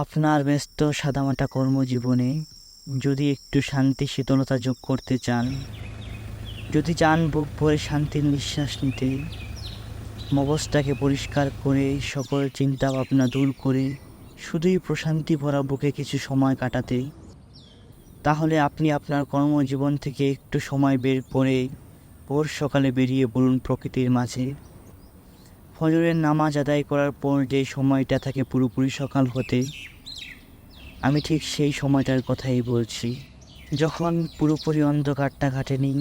আপনার ব্যস্ত সাদামাটা কর্মজীবনে যদি একটু শান্তি শীতলতা যোগ করতে চান, যদি চান বুক ভরে শান্তির নিঃশ্বাস নিতে, মগজটাকে পরিষ্কার করে সকল চিন্তা ভাবনা দূর করে শুধুই প্রশান্তি ভরা বুকে কিছু সময় কাটাতে, তাহলে আপনি আপনার কর্মজীবন থেকে একটু সময় বের করে ভোর সকালে বেরিয়ে বলুন প্রকৃতির মাঝে। ফজরের নামাজ আদায় করার পর যে সময়টা থাকে পুরোপুরি সকাল হতে, আমি ঠিক সেই সময়টার কথাই বলছি, যখন পুরোপুরি অন্ধকারটা কাটেনি,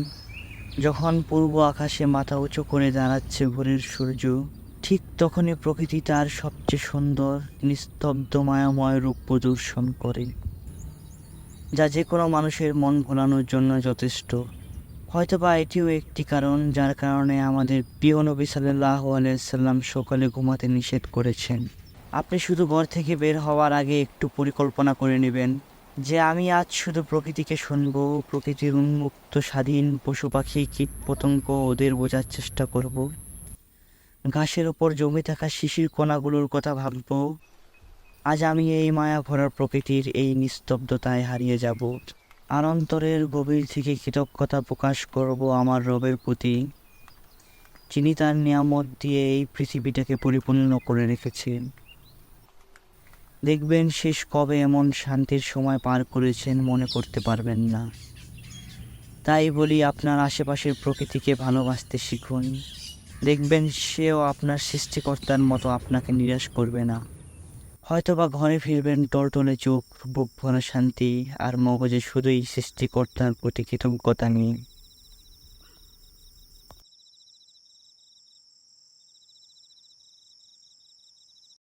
যখন পূর্ব আকাশে মাথা উঁচু করে দাঁড়াচ্ছে ভোরের সূর্য, ঠিক তখনই প্রকৃতি তার সবচেয়ে সুন্দর নিস্তব্ধ মায়াময় রূপ প্রদর্শন করে, যা যে কোনো মানুষের মন ভোলানোর জন্য যথেষ্ট। হয়তোবা এটিও একটি কারণ যার কারণে আমাদের প্রিয় নবী সাল্লাল্লাহু আলাইহি সাল্লাম সকালে ঘুমাতে নিষেধ করেছেন। আপনি শুধু ঘর থেকে বের হওয়ার আগে একটু পরিকল্পনা করে নেবেন যে আমি আজ শুধু প্রকৃতিকে শুনব, প্রকৃতির উন্মুক্ত স্বাধীন পশু পাখি কীট পতঙ্গ ওদের বোঝার চেষ্টা করব, ঘাসের ওপর জমে থাকা শিশির কণাগুলোর কথা ভাবব। আজ আমি এই মায়া ভরা প্রকৃতির এই নিস্তব্ধতায় হারিয়ে যাব, আর অন্তরের গভীর থেকে কৃতজ্ঞতা প্রকাশ করব আমার রবের প্রতি, যিনি তার নিয়ামত দিয়ে এই পৃথিবীটাকে পরিপূর্ণ করে রেখেছেন। দেখবেন শেষ কবে এমন শান্তির সময় পার করেছেন মনে করতে পারবেন না। তাই বলি, আপনার আশেপাশের প্রকৃতিকে ভালোবাসতে শিখুন। দেখবেন সেও আপনার সৃষ্টিকর্তার মতো আপনাকে নিরাশ করবে না। হয়তোবা ঘরে ফিরবেন টলটলে চোখ, বুক ভরা শান্তি, আর মগজে শুধুই সৃষ্টিকর্তার প্রতি কৃতজ্ঞতা নিয়ে।